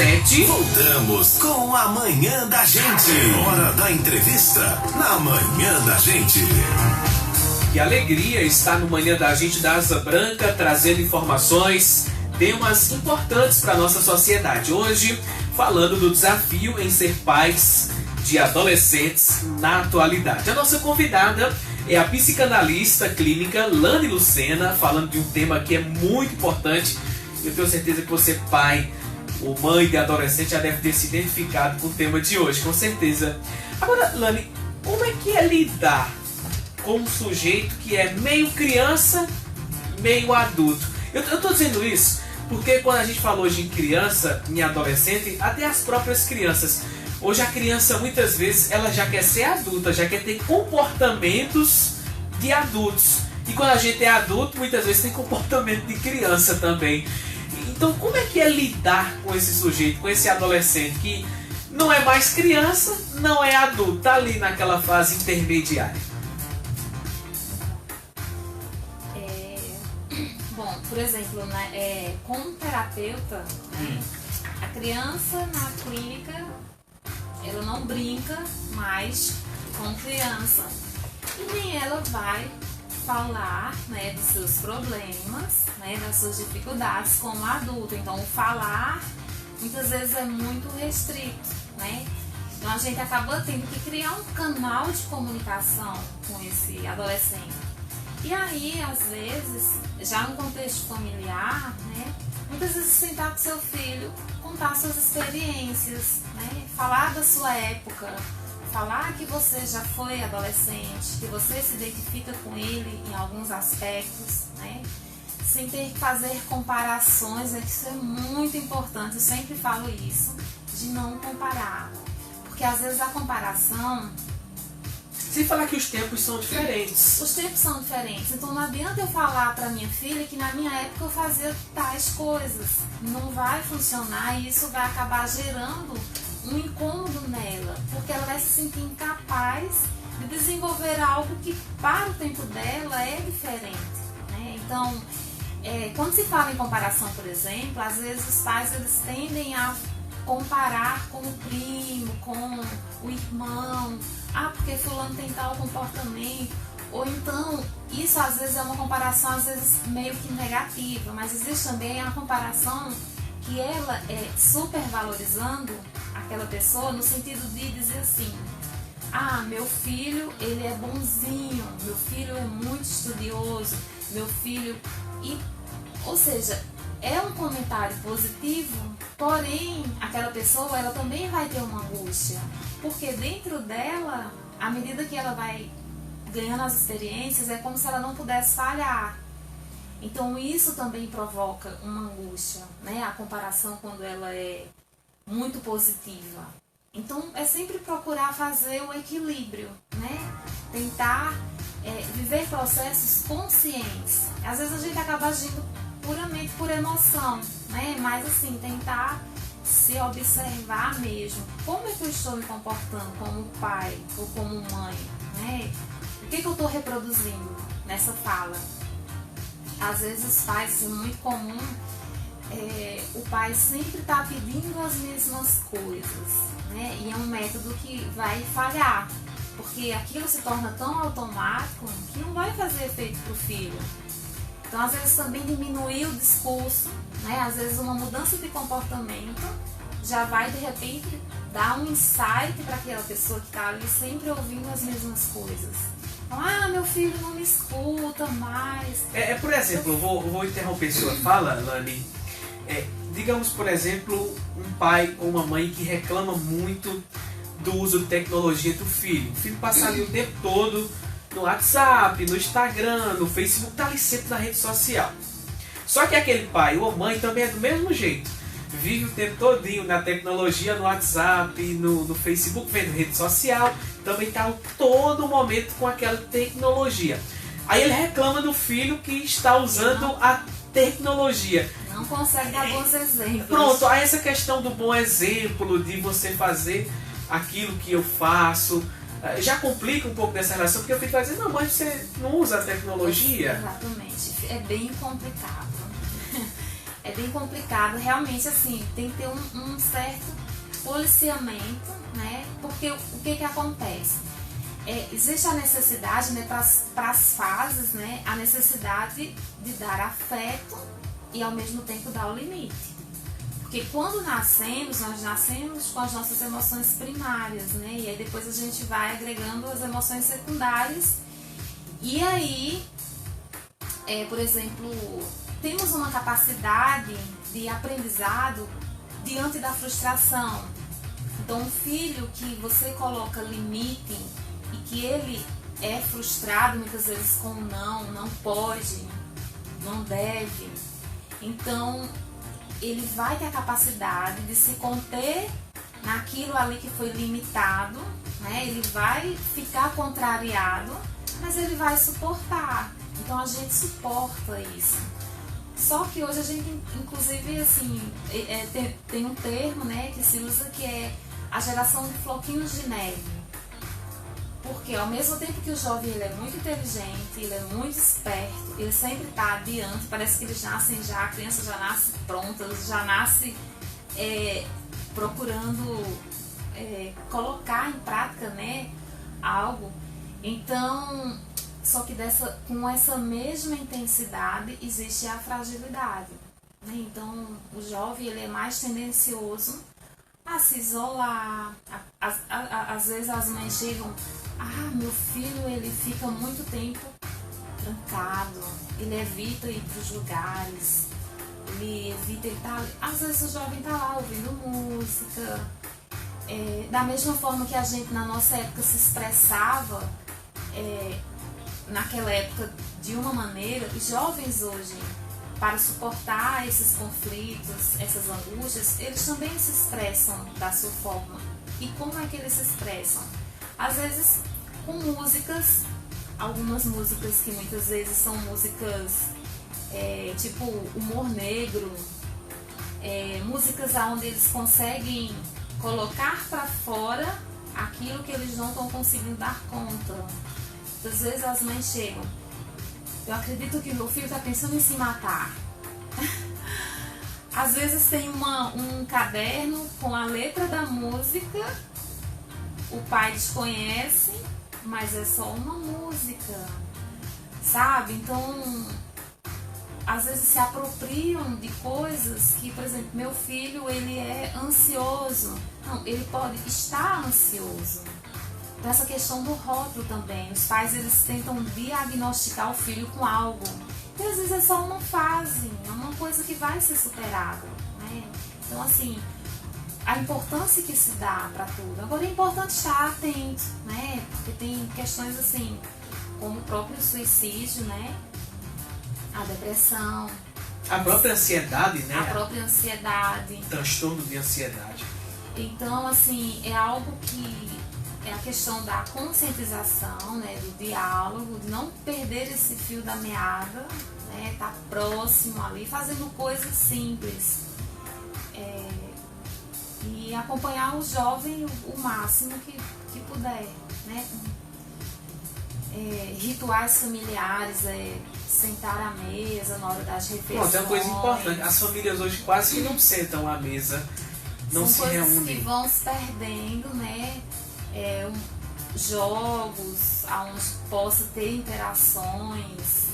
7. Voltamos com a Manhã da Gente. Hora da entrevista na Manhã da Gente. Que alegria estar no Manhã da Gente da Asa Branca, trazendo informações, temas importantes para a nossa sociedade. Hoje, falando do desafio em ser pais de adolescentes na atualidade. A nossa convidada é a psicanalista clínica Lani Lucena, falando de um tema que é muito importante. Eu tenho certeza que você, pai ou mãe de adolescente, já deve ter se identificado com o tema de hoje, com certeza. Agora, Lani, como é que é lidar com um sujeito que é meio criança, meio adulto? Eu estou dizendo isso porque quando a gente fala hoje em criança, em adolescente, até as próprias crianças, hoje a criança muitas vezes ela já quer ser adulta, já quer ter comportamentos de adultos. E quando a gente é adulto, muitas vezes tem comportamento de criança também. Então como é que é lidar com esse sujeito, com esse adolescente que não é mais criança, não é adulto, está ali naquela fase intermediária? Bom, por exemplo, né, como terapeuta, né, a criança na clínica, ela não brinca mais com criança e nem ela vai falar, né, dos seus problemas, né, das suas dificuldades como adulto. Então o falar muitas vezes é muito restrito, né? Então a gente acaba tendo que criar um canal de comunicação com esse adolescente. E aí, às vezes, já no contexto familiar, né, muitas vezes sentar com seu filho, contar suas experiências, né, falar da sua época, falar que você já foi adolescente, que você se identifica com ele em alguns aspectos, né, sem ter que fazer comparações, né, que isso é muito importante, eu sempre falo isso, de não comparar, porque às vezes a comparação... Sem falar que os tempos são diferentes. Os tempos são diferentes, então não adianta eu falar para minha filha que na minha época eu fazia tais coisas. Não vai funcionar e isso vai acabar gerando um incômodo nela, porque ela vai se sentir incapaz de desenvolver algo que para o tempo dela é diferente, né? Então, quando se fala em comparação, por exemplo, às vezes os pais eles tendem a comparar com o primo, com o irmão, porque fulano tem tal comportamento, ou então, isso às vezes é uma comparação às vezes meio que negativa, mas existe também a comparação que ela é super valorizando aquela pessoa no sentido de dizer assim, meu filho ele é bonzinho, meu filho é muito estudioso, meu filho... Ou seja, é um comentário positivo, porém, aquela pessoa ela também vai ter uma angústia, porque dentro dela, à medida que ela vai ganhando as experiências, é como se ela não pudesse falhar. Então isso também provoca uma angústia, né? A comparação quando ela é muito positiva. Então é sempre procurar fazer o equilíbrio, né? Tentar viver processos conscientes. Às vezes a gente acaba agindo puramente por emoção, né? Mas assim, tentar se observar mesmo. Como é que eu estou me comportando como pai ou como mãe, né? O que eu estou reproduzindo nessa fala? Às vezes os pais, é muito comum, o pai sempre está pedindo as mesmas coisas, né? E é um método que vai falhar, porque aquilo se torna tão automático que não vai fazer efeito para o filho. Então, às vezes, também diminuir o discurso, né? Às vezes, uma mudança de comportamento já vai, de repente, dar um insight para aquela pessoa que está ali sempre ouvindo as mesmas coisas. Então, meu filho não me escuta mais. Por exemplo, eu vou interromper sua fala, Lani. Digamos, por exemplo, um pai ou uma mãe que reclama muito do uso de tecnologia do filho. O filho passa ali o tempo todo no WhatsApp, no Instagram, no Facebook, está ali sempre na rede social. Só que aquele pai ou mãe também é do mesmo jeito. Vive o tempo todinho na tecnologia, no WhatsApp, no Facebook, vendo rede social, também está todo momento com aquela tecnologia. Aí ele reclama do filho que está usando a tecnologia. Não consegue dar bons exemplos. Pronto, aí essa questão do bom exemplo, de você fazer aquilo que eu faço, já complica um pouco dessa relação, porque eu fico dizendo, não, mas você não usa a tecnologia? Exatamente, é bem complicado. é bem complicado. Realmente, assim, tem que ter um certo policiamento, né? Porque o que acontece? Existe a necessidade, né, para as fases, né, a necessidade de dar afeto e ao mesmo tempo dar o limite. Porque quando nascemos, nós nascemos com as nossas emoções primárias, né? E aí depois a gente vai agregando as emoções secundárias. E aí, por exemplo, temos uma capacidade de aprendizado diante da frustração. Então, um filho que você coloca limite e que ele é frustrado muitas vezes com não pode, não deve, então ele vai ter a capacidade de se conter naquilo ali que foi limitado, né? Ele vai ficar contrariado, mas ele vai suportar. Então a gente suporta isso. Só que hoje a gente, inclusive, assim, tem um termo, né, que se usa, que é a geração de floquinhos de neve. Porque ao mesmo tempo que o jovem ele é muito inteligente, ele é muito esperto, ele sempre está adiante, parece que eles nascem já, a criança já nasce pronta, já nasce procurando colocar em prática, né, algo. Então, só que com essa mesma intensidade existe a fragilidade, né? Então, o jovem ele é mais tendencioso a se isolar. Às vezes as mães chegam, meu filho ele fica muito tempo trancado, ele evita ir para os lugares, ele evita estar. Às vezes o jovem está lá ouvindo música. Da mesma forma que a gente na nossa época se expressava, naquela época de uma maneira, os jovens hoje, para suportar esses conflitos, essas angústias, eles também se expressam da sua forma. E como é que eles se expressam? Às vezes com músicas, algumas músicas que muitas vezes são músicas tipo humor negro, músicas onde eles conseguem colocar para fora aquilo que eles não estão conseguindo dar conta. Às vezes as mães chegam, eu acredito que meu filho está pensando em se matar. Às vezes tem um caderno com a letra da música, o pai desconhece, mas é só uma música, sabe? Então, às vezes se apropriam de coisas que, por exemplo, meu filho ele é ansioso. Não, ele pode estar ansioso. Então, essa questão do rótulo também, os pais eles tentam diagnosticar o filho com algo. E às vezes é só uma fase, é uma coisa que vai ser superada, né? Então, assim, a importância que se dá para tudo. Agora é importante estar atento, né? Porque tem questões assim, como o próprio suicídio, né? A depressão. A própria ansiedade, né? A própria ansiedade. Transtorno de ansiedade. Então, assim, é algo que é a questão da conscientização, né, do diálogo, de não perder esse fio da meada, né, tá próximo ali, fazendo coisas simples. E acompanhar o jovem o máximo que puder, né? Rituais familiares, sentar à mesa na hora das refeições. Tem uma coisa importante, as famílias hoje quase que não sentam à mesa, não se reúnem. São coisas que vão se perdendo, né? Jogos onde possa ter interações.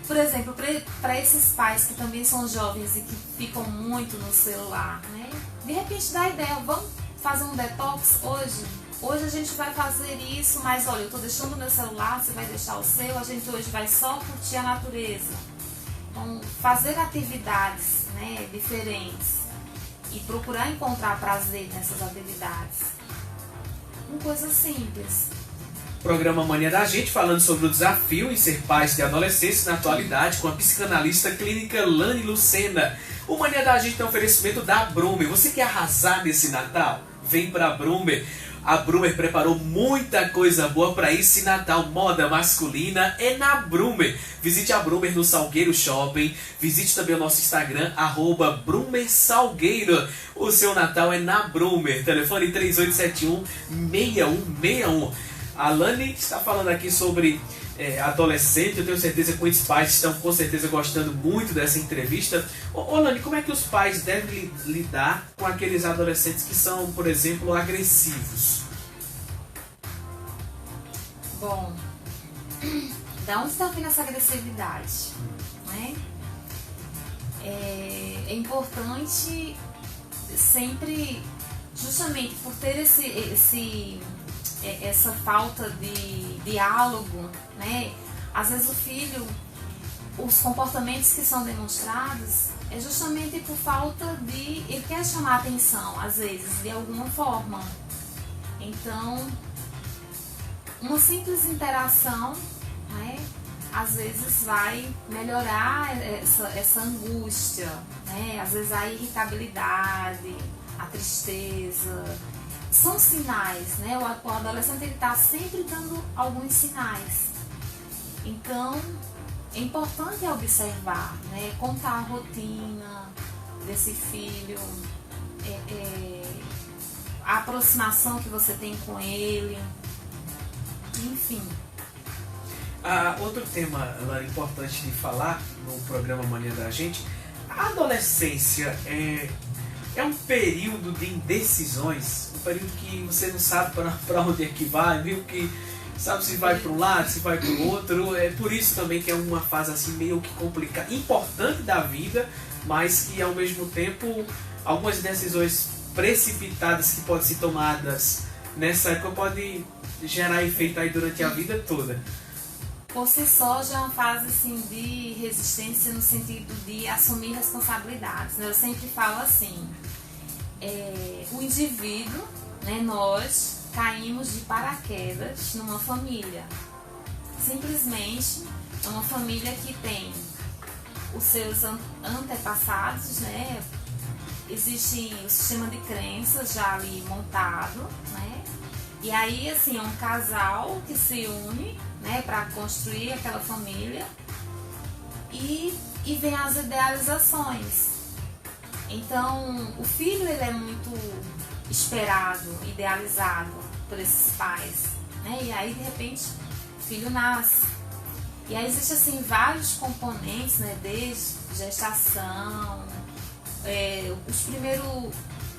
Por exemplo, para esses pais que também são jovens e que ficam muito no celular, né? De repente dá a ideia, vamos fazer um detox hoje? Hoje a gente vai fazer isso, mas olha, eu estou deixando o meu celular, você vai deixar o seu, a gente hoje vai só curtir a natureza. Então, fazer atividades, né, diferentes e procurar encontrar prazer nessas atividades. Uma coisa simples. Programa Mania da Gente falando sobre o desafio em ser pais de adolescentes na atualidade com a psicanalista clínica Lani Lucena. O Mania da Gente tem um oferecimento da Brumer. Você quer arrasar nesse Natal? Vem pra Brumer. A Brumer preparou muita coisa boa para esse Natal. Moda masculina é na Brumer. Visite a Brumer no Salgueiro Shopping. Visite também o nosso Instagram, @BrumerSalgueiro. O seu Natal é na Brumer. Telefone 3871-6161. A Lani está falando aqui sobre adolescente, eu tenho certeza que muitos pais estão com certeza gostando muito dessa entrevista. Ô Lani, como é que os pais devem lidar com aqueles adolescentes que são, por exemplo, agressivos? Bom, da onde está vindo essa agressividade? Né? É importante sempre, justamente por ter essa falta de diálogo, né? Às vezes o filho, os comportamentos que são demonstrados é justamente por falta de... Ele quer chamar a atenção, às vezes, de alguma forma. Então, uma simples interação, né, às vezes vai melhorar essa angústia, né? Às vezes a irritabilidade, a tristeza, são sinais, né? O adolescente está sempre dando alguns sinais. Então, é importante observar, né, como está a rotina desse filho, a aproximação que você tem com ele, enfim. Outro tema, Lani, importante de falar no programa Mania da Gente, a adolescência é um período de indecisões, um período que você não sabe para onde é que vai, viu? Que sabe se vai para um lado, se vai para o outro. É por isso também que é uma fase assim meio que complicada, importante da vida, mas que ao mesmo tempo algumas decisões precipitadas que podem ser tomadas nessa época podem gerar efeito aí durante a vida toda. Por si só já é uma fase assim, de resistência no sentido de assumir responsabilidades, né? Eu sempre falo assim, o indivíduo, né, nós caímos de paraquedas numa família. Simplesmente é uma família que tem os seus antepassados, né? Existe o sistema de crenças já ali montado, né? E aí, assim, é um casal que se une, né, para construir aquela família e vem as idealizações. Então, o filho, ele é muito esperado, idealizado por esses pais, né? E aí, de repente, o filho nasce. E aí existem, assim, vários componentes, né, desde gestação, os primeiros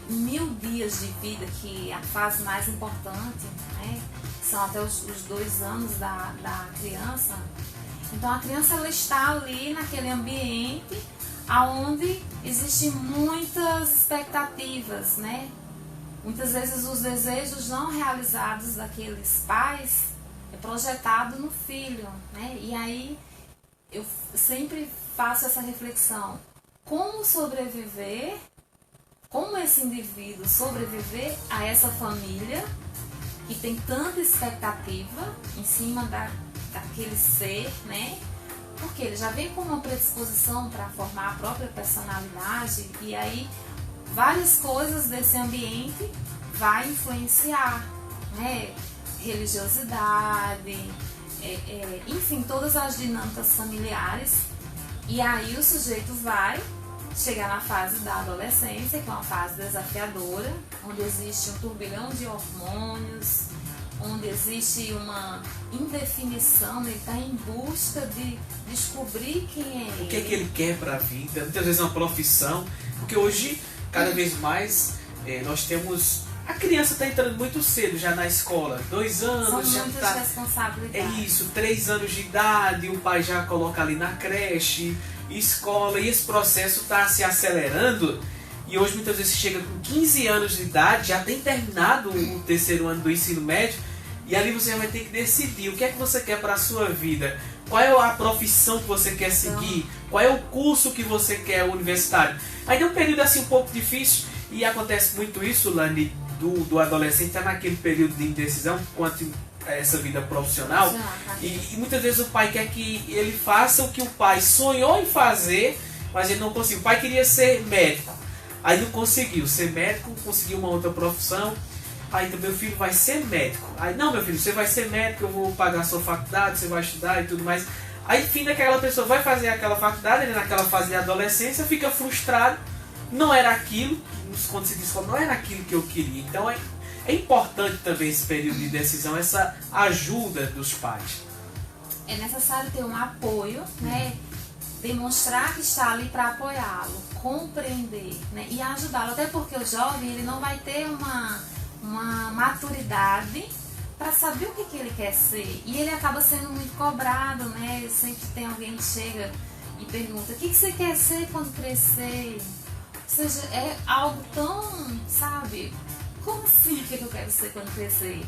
1000 dias de vida, que é a fase mais importante, né? São até os 2 anos da criança. Então a criança, ela está ali naquele ambiente onde existem muitas expectativas, né? Muitas vezes os desejos não realizados daqueles pais é projetado no filho, né? E aí eu sempre faço essa reflexão: como sobreviver, como esse indivíduo sobreviver a essa família que tem tanta expectativa em cima daquele ser, né? Porque ele já vem com uma predisposição para formar a própria personalidade, e aí várias coisas desse ambiente vai influenciar, né? Religiosidade, enfim, todas as dinâmicas familiares. E aí o sujeito vai chegar na fase da adolescência, que é uma fase desafiadora, onde existe um turbilhão de hormônios, onde existe uma indefinição, ele está em busca de descobrir quem é ele. O que é que ele quer para a vida, muitas vezes é uma profissão, porque hoje, cada vez mais, nós temos... A criança está entrando muito cedo já na escola, 2 anos, são já muitas responsabilidades. É isso, 3 anos de idade, o pai já coloca ali na creche, escola, e esse processo está se acelerando, e hoje muitas vezes chega com 15 anos de idade, já tem terminado o 3º ano do ensino médio, e ali você vai ter que decidir o que é que você quer para a sua vida, qual é a profissão que você quer seguir, qual é o curso que você quer universitário. Aí é um período assim um pouco difícil, e acontece muito isso, Lani, do adolescente estar naquele período de indecisão quanto a essa vida profissional, e muitas vezes o pai quer que ele faça o que o pai sonhou em fazer, mas ele não conseguiu. O pai queria ser médico, aí não conseguiu ser médico, conseguiu uma outra profissão. Aí então, meu filho vai ser médico. Aí, não, meu filho, você vai ser médico, eu vou pagar a sua faculdade, você vai estudar e tudo mais. Aí, fim daquela pessoa vai fazer aquela faculdade, ele naquela fase de adolescência, fica frustrado, não era aquilo, quando se diz, não era aquilo que eu queria. Então, é importante também esse período de decisão, essa ajuda dos pais. é necessário ter um apoio, né? Demonstrar que está ali para apoiá-lo, compreender, né? E ajudá-lo, até porque o jovem ele não vai ter uma maturidade para saber o que ele quer ser, e ele acaba sendo muito cobrado, né? Sempre tem alguém que chega e pergunta: o que você quer ser quando crescer? Ou seja, é algo tão, sabe, como assim o que eu quero ser quando crescer?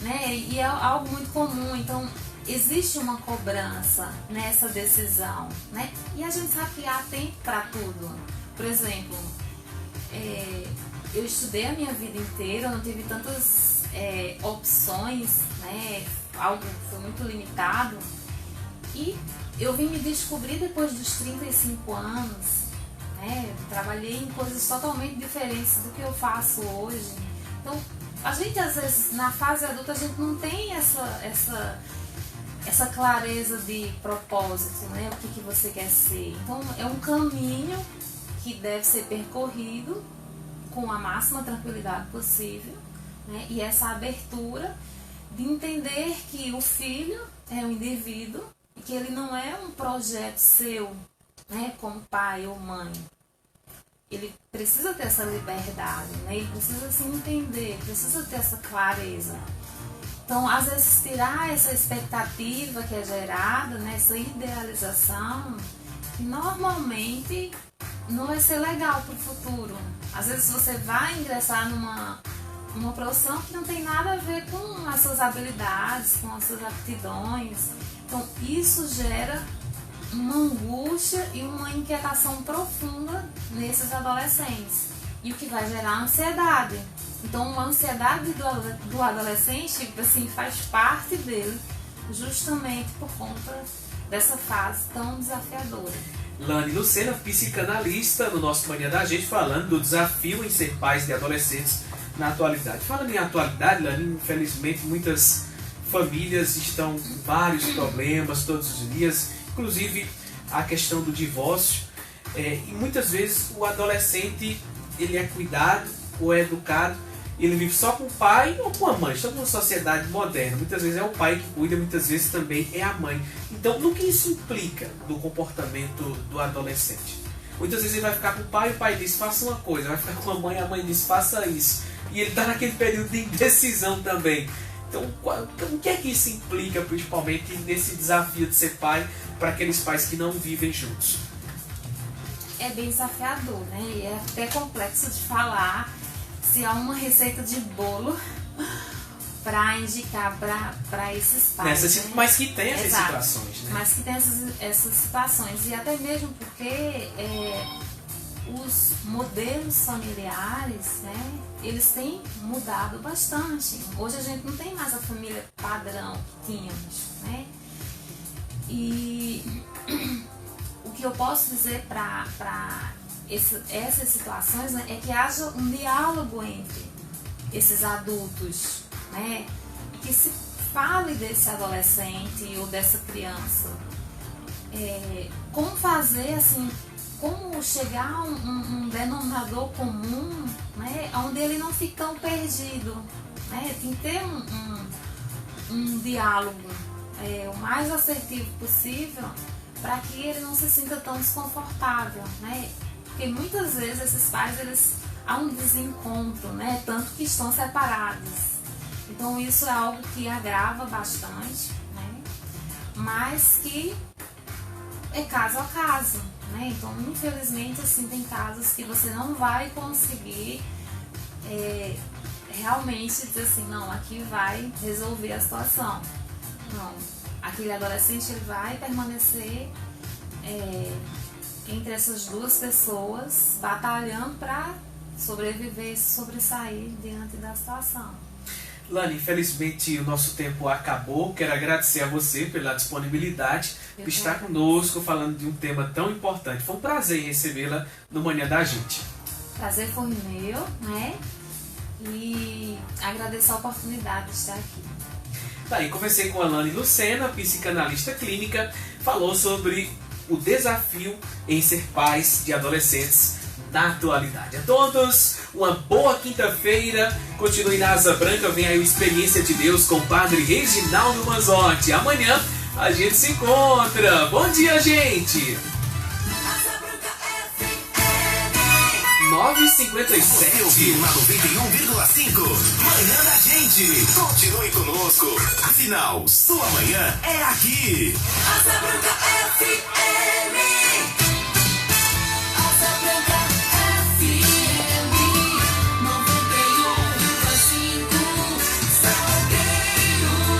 Né? E é algo muito comum, então existe uma cobrança nessa decisão, né? E a gente sabe que há tempo para tudo. Por exemplo, eu estudei a minha vida inteira, não tive tantas opções, né? Algo foi muito limitado. E eu vim me descobrir depois dos 35 anos, né? Trabalhei em coisas totalmente diferentes do que eu faço hoje. Então, a gente às vezes, na fase adulta, a gente não tem essa clareza de propósito, né? O que você quer ser. Então, é um caminho que deve ser percorrido com a máxima tranquilidade possível, né? E essa abertura de entender que o filho é um indivíduo e que ele não é um projeto seu, né? Como pai ou mãe. Ele precisa ter essa liberdade, né? Ele precisa se entender, precisa ter essa clareza. Então, às vezes, tirar essa expectativa que é gerada, né, essa idealização, que normalmente não vai ser legal para o futuro. Às vezes você vai ingressar numa profissão que não tem nada a ver com as suas habilidades, com as suas aptidões. Então, isso gera uma angústia e uma inquietação profunda nesses adolescentes. E o que vai gerar ansiedade. Então, a ansiedade do adolescente, assim, faz parte dele, justamente por conta dessa fase tão desafiadora. Lani Lucena, psicanalista, no nosso Mania da Gente, falando do desafio em ser pais de adolescentes na atualidade. Falando em atualidade, Lani, infelizmente muitas famílias estão com vários problemas todos os dias, inclusive a questão do divórcio. E muitas vezes o adolescente ele é cuidado ou é educado, ele vive só com o pai ou com a mãe. Estamos numa sociedade moderna, muitas vezes é o pai que cuida, muitas vezes também é a mãe. Então, no que isso implica no comportamento do adolescente? Muitas vezes ele vai ficar com o pai diz faça uma coisa, vai ficar com a mãe diz faça isso. E ele está naquele período de indecisão também. Então, o que é que isso implica, principalmente nesse desafio de ser pai para aqueles pais que não vivem juntos? É bem desafiador, né? E é até complexo de falar se há uma receita de bolo para indicar para esses pais. Né? Mas que tem essas Exato. Situações, né? Mas que tem essas situações. E até mesmo porque os modelos familiares, né, eles têm mudado bastante. Hoje a gente não tem mais a família padrão que tínhamos, né? E o que eu posso dizer para essas situações, né, é que haja um diálogo entre esses adultos, né, e que se fale desse adolescente ou dessa criança. Como fazer, assim, como chegar a um denominador comum, né, onde ele não fique tão perdido, né? Tem que ter um diálogo o mais assertivo possível para que ele não se sinta tão desconfortável, né? Porque muitas vezes esses pais, há um desencontro, né? Tanto que estão separados. Então isso é algo que agrava bastante, né? Mas que é caso a caso, né? Então, infelizmente, assim, tem casos que você não vai conseguir realmente dizer assim, não, aqui vai resolver a situação. Não, aquele adolescente ele vai permanecer entre essas duas pessoas, batalhando para sobreviver e sobressair diante da situação. Lani, infelizmente o nosso tempo acabou. Quero agradecer a você pela disponibilidade por estar conosco falando de um tema tão importante. Foi um prazer recebê-la no Mania da Gente. Prazer foi meu, né? E agradeço a oportunidade de estar aqui. Daí conversei com a Lani Lucena, psicanalista clínica, falou sobre o desafio em ser pais de adolescentes na atualidade. A todos, uma boa quinta-feira. Continue na Asa Branca, vem aí o Experiência de Deus com o Padre Reginaldo Manzotti. Amanhã a gente se encontra. Bom dia, gente! 9h57. Ouviu na 91,5. Manhã da gente. Continue conosco. Afinal, sua manhã é aqui. Asa Branca FM.